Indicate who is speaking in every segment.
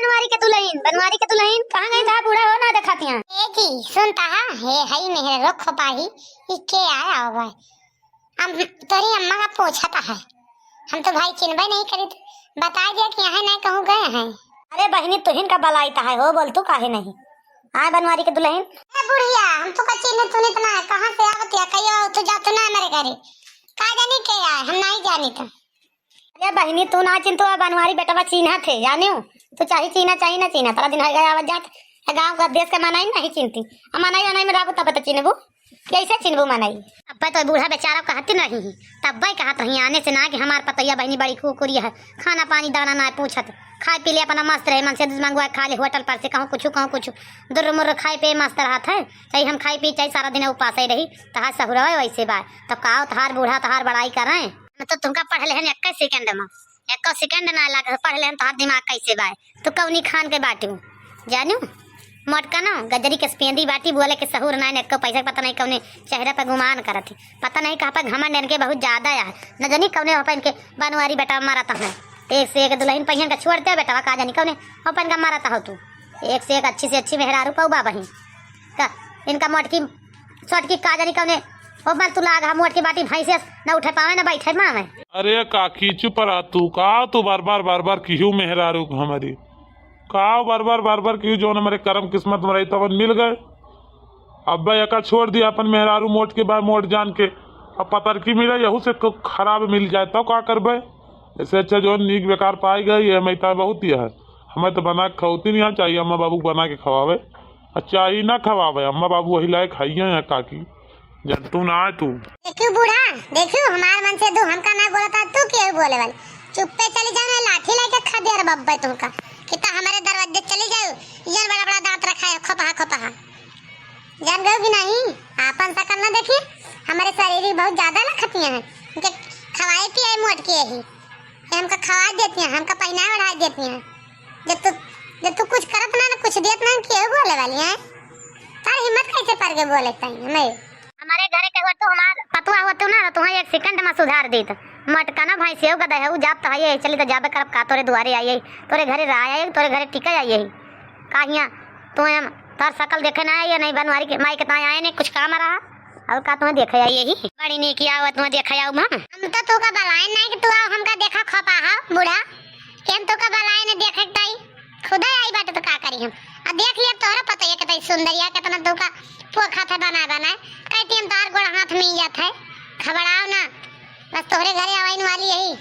Speaker 1: बनवारी के दुल्हन कहाँ गई था? बूढ़ा हो ना दिखाती हैं।
Speaker 2: ए जी सुनता है हे हई मेरे रोख पाही इके आया होगा। हम तोरी अम्मा का पूछता है, हम तो भाई चिन्हबे नहीं करी, बता दिया कि यहाँ नहीं कहूँ गए हैं।
Speaker 1: अरे बहनी तुहिन का बलाईता है हो, बोल तू काहे नहीं आए बनवारी के दुल्हन?
Speaker 2: ए बुढ़िया हम तो का चिन्ह तूने इतना है कहाँ से आवत या कहियो तू जा तो ना मेरे घरे का जानी के आए हम नहीं जानी तो।
Speaker 1: अरे बहनी तू ना चिंतु बनवारी बेटवा चीन्हा थे जानियो तू चाहे चीना चाहे ना चीना तारा दिन है गया आवत जात गांव का देश का मनाई नहीं चिंती मनाई में राबू तब तो चिन्हबू कैसे चिन्हबू मनाई। अब तो बूढ़ा बेचारा कहती नहीं तब कहत रही आने से ना कि हमार पतैया बहनी बड़ी खूकुरी है, खाना पानी दाना ना पूछत, खाए पी ले अपना मस्त रहे, मन से मंगवा खा ले होटल पर से कहूँ कुछ दुर्र मुर्र खाए पे मस्त रहत है, चाहे हम खाई पी चाहे सारा दिन उपास ही रही तहार सहुरा वैसे बात तो कहो तहार बूढ़ा तहार बड़ाई करें तो तुमका पढ़ ले 21 सेकंड में 1 सेकंड ना लगा पढ़ ले तहार दिमाग कैसे बाय तो कौनी खान के बाटू जानू मोटका ना गजरी के स्पेंदी बाटी बोले के सहूर ना ने पैसा पता नहीं कौने चेहरा पे गुमान करत है, पता नहीं कहाँ पे घमंड इनके बहुत ज्यादा है, न जानी कौने अपन के बनवारी बेटा मारता है। एक से एक दुल्हन पहिन का छोड़ते बेटा का जानी कौने अपन का मारता हो तू, एक से एक अच्छी से अच्छी मेहरारू पाऊ बा बहन का इनका मोटकी छोटकी का जानी कौने ओ मल तू लाग मोट की बाटी भैंसे न उठे पावे न बैठे मावे।
Speaker 3: अरे काकी चुप रहा तू बार बार क्यों मेहरारू हमारी का बार बार क्यों जो हमारे कर्म किस्मत में रही तब मिल गए। अब एका छोड़ दिया अपन मेहरारू मोट के बाद मोट जान के अब पतर की मिले यहू से खराब मिल जाए तो क्या करबे। ऐसे अच्छा जो नीक बेकार पाई गई है मैं बहुत ही है, हमें तो बना के खवती नहीं चाहिए अम्मा बाबू बना के खवावे अच्छा ही ना खवावे, अम्मा बाबू वही लाए खाइए है काकी जंतु ना आए तू।
Speaker 2: देखियो बूढ़ा देखियो हमारे मन से तू हमका ना बोला था तू क्यों बोले वाले चुप पे चली जाना लाठी लेके खा दे रे बब्बा तुमका कितना हमारे दरवाजे चले जाओ यार बड़ा दांत रखा है खपहा जान गए कि नहीं आपन सकल ना देखिए हमारे शरीर बहुत ज्यादा ना खतियां हैं उनके खवाए पिए मोट के ही हमका खवा देती हैं हमका पहना बढ़ा देती हैं जब तू कुछ करत ना कुछ देत ना क्यों बोले वाली है तार हिम्मत कैसे पर के बोले तई हमें
Speaker 1: हमारे घरे के हो तो हमार पतुआ हो तो ना तुम्हें 1 सेकंड में सुधार देत मटका ना भाई सेव गदा है जाप तो है चली तो जाबे करब का तोरे दुआरे आई तोरे घरे राय तोरे घरे टिका आई काहिया तुम्हें तार सकल देखे ना आई नहीं बनवारी के माई के ता आए नहीं कुछ काम रहा और का तुम्हें देखे आई यही बड़ी नहीं किया हुआ तुम्हें देखा आऊ मां
Speaker 2: हम तो तू का बलाए नहीं कि तू हमका देखा खपा हा बूढ़ा केन तो का बलाए ने देखे ताई खुदा आई बात तो का करी हम आ देख लिया तोरा पता है कितनी सुंदरिया कितना तो का पोखा था बना कहती हम तार गोड़ हाथ में जात है खबराओ ना बस तोहरे घरे आवाइन वाली यही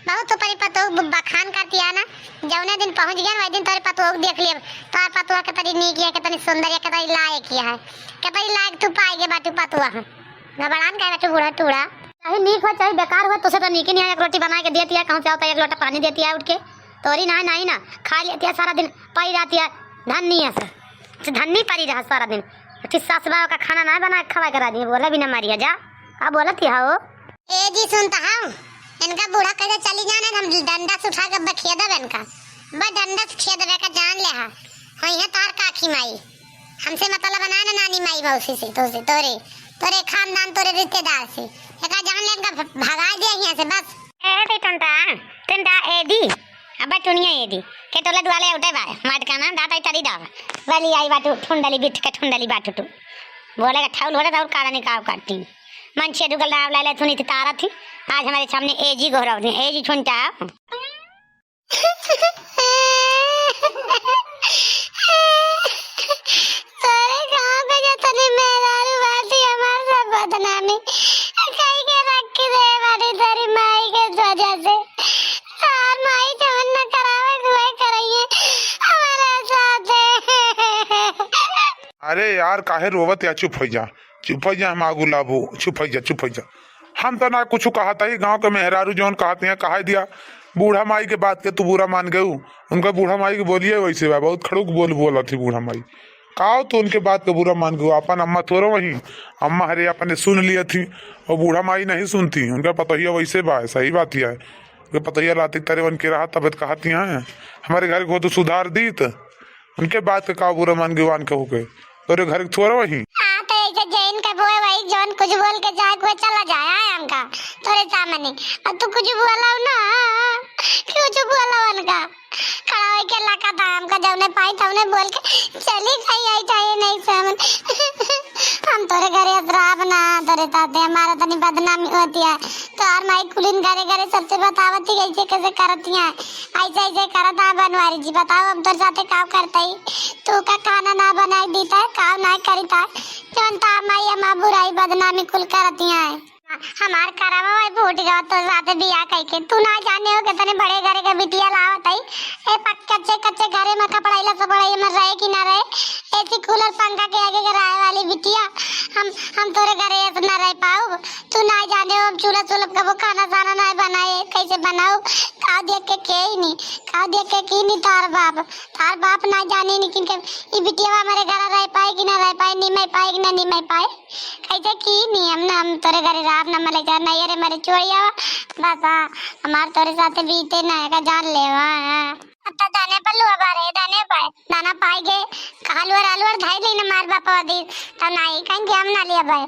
Speaker 2: बहुत तो परिपतो बखान करती है ना जौने दिन पहुंच गया वही दिन तोरे पतो देख लिया तार पतुआ कितनी नीक है कितनी सुंदर है कितनी लायक है कितनी लायक तू पाएगे बाटू पतुआ घबरान का बाटू बूढ़ा टूड़ा
Speaker 1: चाहे नीक हो चाहे बेकार हो तुझे तो नीक नहीं है, एक रोटी बना के देती है कहूँ चाहो तो 1 लोटा पानी देती है उठ के तोरी ना नहीं ना खा लेती है सारा दिन पाई रहती है धन्नी है धन्नी पड़ी रहा सारा दिन सास बा का खाना ना बना खवा करा दी बोला भी ना मारी है जा का बोलत है हो
Speaker 2: ए जी सुनता हूं इनका बूढ़ा कैसे चली जाना हम डंडा से उठा के बखेद देब इनका बस डंडा से खेद देवे का जान ले हा हई है तार काकी माई हमसे मतलब बना ना नानी माई मौसी से तोरे खानदान तोरे रिश्तेदार से एका जान ले इनका भगा दे यहां से बस
Speaker 1: ए बे टंटा एडी अब टुनिया एडी के टोले दुआले उठे बाय मटका ना दाता तरी दा वाली आई बाटू ठुंडली बिठ के ठुंडली बाटू टू बोलेगा ठाउल होले और काला निकाव काटती मन छे दुगल डाव लाले सुनी थी तारा थी आज हमारे सामने एजी गोहराव थी एजी ठुंटा
Speaker 2: तोरे गांव पे जो तने मेहरारू बाटी हमार सब बदनामी कई के रख के दे बाटी तेरी माई के वजह से और माई जवन न करावे दुआई करइए हमारे साथ।
Speaker 3: अरे यार काहे रोवत या चुप हो जा हम आगू लाभू चुप हो जा हम तो ना कुछ कहता ही गांव के मेहरारू जौन कहते हैं कहा दिया बूढ़ा माई के बात के तू बुरा मान गयू उनका बूढ़ा माई के बोलिए वैसे बा बहुत खड़ूक बोला थी बूढ़ा माई कहो तो उनके बात के बुरा मान गयो अपन अम्मा थोड़ा वही अम्मा हरे अपने सुन लिया थी और बूढ़ा माई नहीं सुनती उनका पता ही वैसे बा सही बात ही है पता ही रात तरह बन के रहा तबियत कहती हैं हमारे घर को तो सुधार दी तो उनके बात का बुरा मान गवान के हो गए तोरे घर थोड़ा वही
Speaker 2: हां तो ऐसे जैन का बोए वही जौन कुछ बोल के जाए कोई चला जाए हमका तोरे सामने और तू कुछ बोला ना कुछ बोला उनका खड़ा होई के लका था हमका जौने पाई तौने बोल के चली गई आई चाहिए नहीं समझ हम तोरे घरे अपराध ना तोरे ताते हमारा तनी बदनामी होती है तो और माई कुलीन घरे घरे सबसे बतावती कैसे कैसे करती है ऐसे ऐसे करता बनवारी जी बताओ अब तोरे साथे काम करता ही तू का खाना ना बनाई देता है काम ना करता है जनता माई अम्मा बुराई बदनामी कुल करती है हमार करावा भाई फूट गया तो साथे बियाह कई के तू ना जाने हो कितने बड़े घरे के बिटिया लावत है ए कच्चे कच्चे घरे में कपड़ा इला सब पड़ाई में रहे कि ना रहे ऐसी कूलर पंखा के आगे कराए वाली बिटिया हम तोरे घरे ना रह पाओ तू ना जाने हो चूल्हा चूल्हा कबो खाना साना ना बनाए कैसे बनाओ का देख के ही नहीं का देख के की नहीं तार बाप ना जाने नहीं कि ये बिटिया हमारे घर रह पाए कि ना रह पाए नहीं पाए कि ना नहीं पाए कैसे की नहीं हम तोरे घरे रात न मले जा नहीं रे मेरे चोरिया बस हमार तोरे साथे बीते ना का जान लेवा अत्ता दाने पर लुआ बारे दाना पाएगे कालवर आलवर धाई लेना मार बापा दी तब नहीं कहीं हम ना लिया भाई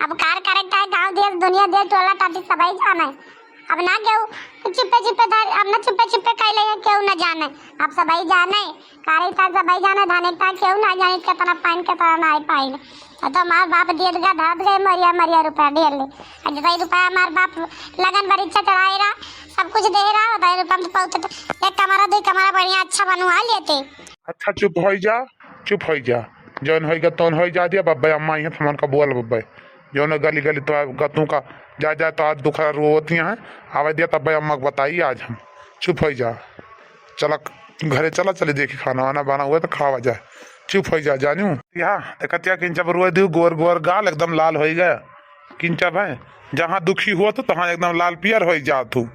Speaker 2: अब कार करेक्ट है गांव देश दुनिया देश टोला टाटी सबाई जाना है अब ना क्यों चिप्पे धार अब ना चिप्पे कह ले क्यों ना जाना अब सबाई जाना है कारे था सबाई जाना धाने था क्यों ना जाने कितना पाइन कितना ना आई पाइन तो हमार बाप दिए गा धात गए मरिया रुपया डेढ़ ले जितना रुपया हमार बाप लगन बरीक्षा चढ़ाए रहा सब कुछ दे रहा होता है रुपया तो बहुत एक कमरा दो कमरा बढ़िया अच्छा बनवा लेते
Speaker 3: अच्छा चुप हो जा जौन होइगा तौन हो जा दिया बब्बे अम्मा यहाँ थमन का बोल बब्बे जौन गली गली तो गतू का जा तो आज दुखा रोती हैं आवे दिया तब अम्मा को बताइए आज हम चुप हो जा चला घरे चले देखी खाना वाना बना हुआ तो खावा जाए चुप हो जा जानू यहाँ देखतिया किंचा रुआ दी गोर गाल एकदम लाल हो गया किंचा भाई जहाँ दुखी हुआ तो तहाँ एकदम लाल पियर हो जा तू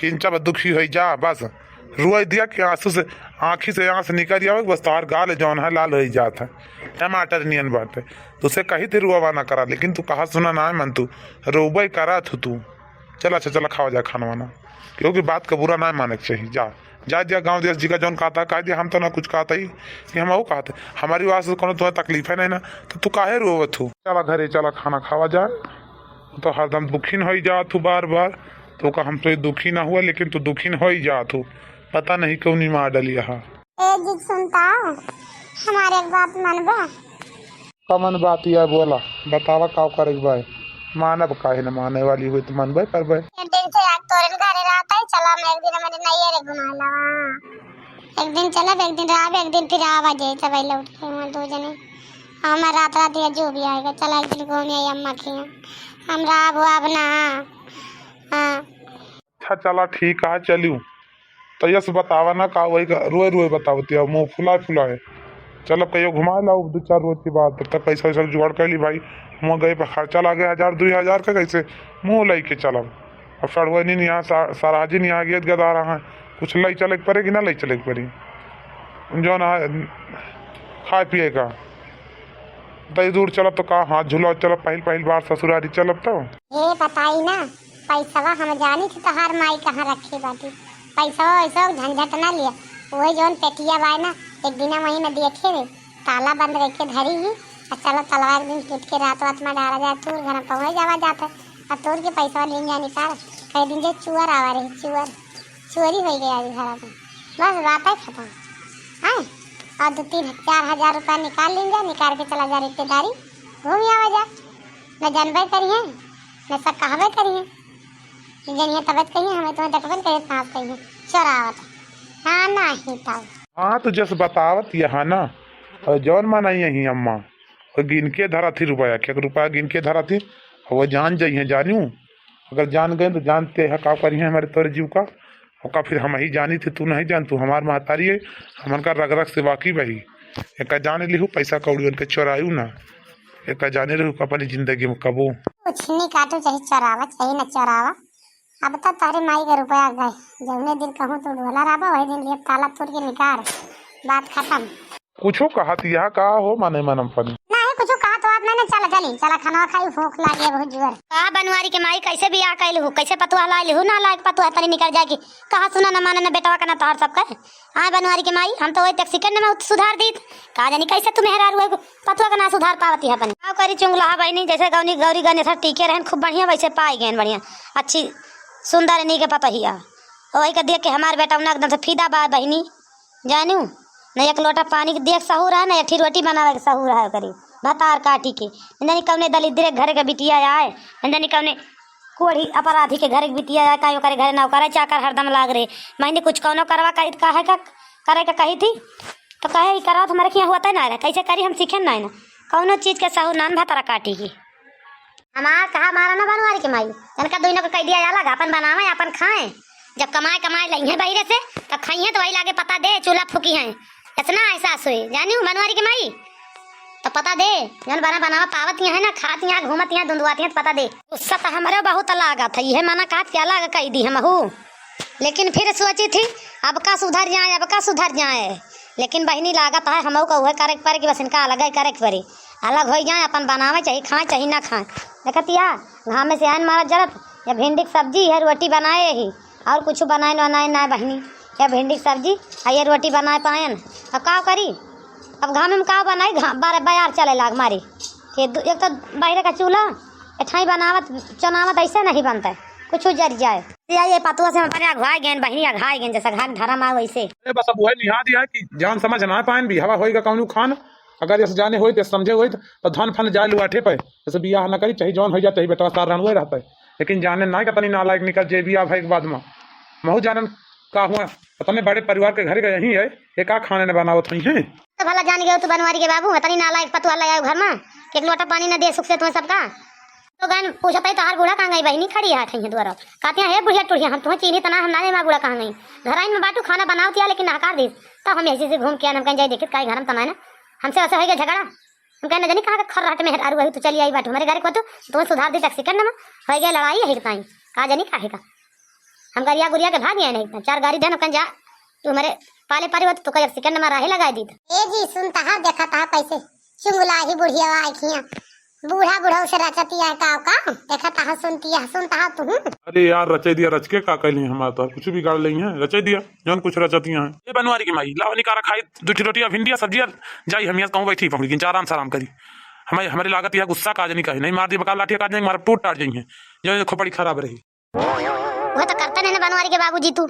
Speaker 3: किंचा दुखी हो जा बस रुआ दिया कि आंसू से आँखी से आंस निकल जाओ बस तार गाल जौन है लाल हो जाता है टमाटर नियन बात है तुझसे कही थी रुआ ना करा लेकिन तू कहा सुना ना है मन तू रोबई करा तू चला खावा जा खाना वाना क्योंकि बात का बुरा ना माने चाहिए जा गाँव देश जी का जौन कहता कह दिया हम तो ना कुछ कहता ही कि हम वो कहते हमारी वहाँ से कोनो तुम्हें तकलीफ है नहीं ना तो तू काहे रोवत हूँ चला घरे चला खाना खावा जा तो हरदम दुखी हो जा तू बार तो का हम तो दुखी ना हुआ लेकिन तू दुखी हो ही जा तू पता नहीं क्यों नहीं मार डली यहाँ
Speaker 2: सुनता हमारे एक बात मनबा
Speaker 3: कमन बात यह बोला बतावा का करे भाई मानब काहे न माने वाली हुई तो मनबे करबे
Speaker 2: दिन से आज तोरे घरे रहता है चला मैं एक दिन हमारे नैया रे घुमा लवा एक दिन चलब एक दिन रहा एक दिन फिर आवा जाए सब लौट के हम दो जने हमारा रात या जो भी आएगा चला एक दिन घूमे अम्मा के हम राब अब ना हां
Speaker 3: अच्छा चला ठीक है चलू तो यस बतावा ना का वही रोए बतावती है मुँह फुला है चलो कहियो घुमा लाओ 2-4 रोज की बात तब तक पैसा वैसा जुगाड़ कर ली भाई वहाँ गए पर खर्चा लगे 1000-2000 का कैसे मुँह लै के चलब अब सड़ुआ नहीं यहाँ सराजी नहीं आ गया गदा रहा है कुछ लई चले के पड़ेगी ना लई चले के पड़ी जो ना खाए पिए का दही दूर चलब तो कहा हाथ झुलाओ चलब पहल बार ससुरारी चलब तो
Speaker 2: ये बताई ना पैसा हम जानी थी तहार माई कहाँ रखी बाटी पैसा वैसा झंझट ना लिया वही जौन पेटिया बाय ना एक दिन वहीं में देखे रे ताला बंद रखे धरी ही और चलो तलवार दिन टूट के रात में डाला जाए तूर घर पहुँच जावा जाता और तोड़ के पैसा ले जा निकाल कई दिन जो चुअर आवा रही चोरी हो गया घर में बस बात है खत्म है और 2-3-4 हजार रुपया निकाल लेंगे निकाल के चला जा रिश्तेदारी घूम आवा जा न जानबे करिए न सब कहबे करिए जनिए तबियत कहिए हमें तुम्हें देखबे करिए सांस कहिए चोरावत हाँ नहीं तब
Speaker 3: हाँ तो जस बतावत यहाँ ना और जौन माना यही अम्मा और गिन के धरा थी रुपया 1 रुपया गिन के धरा थी वो जान जाइए जानू अगर जान गए तो जानते हैं का करिए हमारे तोरे जीव का और फिर हम ही जानी थी तू नहीं जान तू हमार महतारी है हमन का रग रग से बाकी बही एक जाने लिहू पैसा कौड़ी उनके चोरायू ना एक जाने रहू अपनी जिंदगी में कबो
Speaker 2: कुछ नहीं काटो चाहे चोरावा चाहे न चोरावा अब तो तारे माई का रुपया गए जौने दिन कहूँ तो ढोला राबा वही दिन लिए ताला तोड़ के निकाल बात खत्म
Speaker 3: कुछो कहा यह का हो माने मनम पनी
Speaker 2: नहीं कुछ कहा तो आप मैंने चला चली चला खाना खाई भूख लागे बहुत जोर।
Speaker 1: का बनवारी के माई कैसे बियाह कैल हूँ, कैसे पतुआ लाइल हूँ, ना लायक पतुआ तनी निकल जाएगी। कहा सुना न माने न बेटवा का न तोहर सब कहे। हाँ बनवारी के माई हम तो वही तक सेकंड में सुधार दी। कहा जानी कैसे तुम हेरार हुए पतुआ का ना सुधार पावती है अपन। हाँ करी चुंगला बहनी जैसे गौरी गौरी गणेश टीके रहन खूब बढ़िया वैसे पाई गए बढ़िया अच्छी सुंदर नी के पतहिया। वही का देख के हमारे बेटा एकदम से फीदा बा बहनी जानू न एक लोटा पानी के देख सहूर है न एक रोटी बनावे के सहूर है करी भतार काटी के नहीं कौने दलिद्र घर के बिटिया आए नहीं कौने कोढ़ी अपराधी के घर के बिटिया आए कहीं करे घर ना करे चाकर हरदम लाग रहे मैंने कुछ कौनो करवा कहे का करे का कही थी तो कहे करा तो हमारे यहाँ होता है ना कैसे करी हम सीखे ना कौनो चीज के सहूर नान भतारा काटी की
Speaker 2: हमार कहा मारा ना बनवारी के माई जनका दोनों को कह दिया अलग अपन बनावे अपन खाएं। जब कमाए कमाए लइहे बहिरे से तब खाइए तो वही लागे पता दे चूल्हा फूकी है इतना एहसास हुई जानी बनवारी के माई तो पता दे जन बना बनावा पावत है ना खात यहाँ घूमत यहाँ धुंधुआती है तो पता दे।
Speaker 1: गुस्सा तो हमारे बहुत लागा था यह मना कहा क्या लागा कही दी हम लेकिन फिर सोची थी अब का सुधर जाए लेकिन बहनी लागत है हम को करे पड़े कि बस इनका अलग ही करे पड़े अलग हो जाए अपन बनावे चाहिए खाए चाहिए ना खाए देखतिया घाम में से आन मारा जरत या भिंडी की सब्जी है रोटी बनाए ही और कुछ बनाए ना बहनी या भिंडी की सब्जी ये रोटी बनाए पायन अब का करी अब घाम में का बनाई बारह बयार चले लाग मारी कि एक तो बाहर का चूल्हा एठाई बनावत चनावत ऐसे नहीं बनता है कुछ जर जाए ये पतुआ से हमारे अघाए गए बहनी अघाए गए जैसा घाट धर्म आ वैसे
Speaker 3: बस अब वही निहा दिया कि जान समझ ना पाए भी हवा होएगा कौन खान अगर जैसे जाने हो समझे हो तो धन फन जाए लुआठे पे जैसे बियाह न करी चाहे जौन हो जाए बेटा सार रन रहता है लेकिन जाने ना कतनी नालायक निकल जे बियाह भाई के बाद में महू जानन का हुआ अपने बड़े परिवार के घर यही है ये का खाने न बनावत हुई है
Speaker 2: तो भला जान गए तो बनवारी के बाबू तनी नालायक पतुआ लगाओ घर में एक लोटा पानी न दे सुख से तुम्हें सबका तो गन पूछता है तोहार बूढ़ा कहाँ गई बहनी खड़ी है ठही द्वारा कहते हैं हे बुढ़िया टुढ़िया हम तुम्हें चीनी तना हम ना माँ बूढ़ा कहाँ गई घर में बाटू खाना बनाओ दिया लेकिन नकार दी तो हम ऐसे से घूम के हम कहीं जाए देखे कहीं घर में तना ना हमसे ऐसे हो गया झगड़ा हम कहने जानी कहाँ खर राट में हर वही तो चली आई बाटू हमारे घर को तो तुम्हें सुधार दी टैक्सी करना हो गया लड़ाई है कहीं कहा जानी काहे का हम गरिया गुरिया के भाग गए नहीं चार गाड़ी देन कहीं जा तू हमारे पाले पारे तो कहीं सेकंड में राहे लगा दी ए जी सुनता है देखा था कैसे चुंगला ही बुढ़िया आखियां बूढ़ा बूढ़ा से रचती है का देखा था सुनता है तू।
Speaker 3: अरे यार रचे दिया रच के का कहली हमारा तो कुछ भी गाड़ ली है रचे दिया जौन कुछ रचती हैं ये बनवारी की माई लावा निकारा खाई दूठी रोटियां भिंडिया सब्जियां जाई हम यहाँ कहूँ बैठी पकड़ी लेकिन आराम से आराम करी हमारी लागत यह गुस्सा काज नहीं कही नहीं मार दी बका लाठी काज नहीं मार टूट टाट जाइए जो खोपड़ी खराब रही
Speaker 2: वो तो करता नहीं बनवारी के बाबूजी तू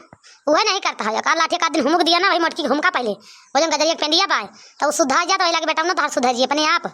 Speaker 2: वह नहीं करता है का लाठी का दिन हुमक दिया ना वही मटकी घुमका पहले वो जब गजरिया पेंडिया पाए तो सुधार जाता वही लगे बेटा ना तो सुधार जी अपने आप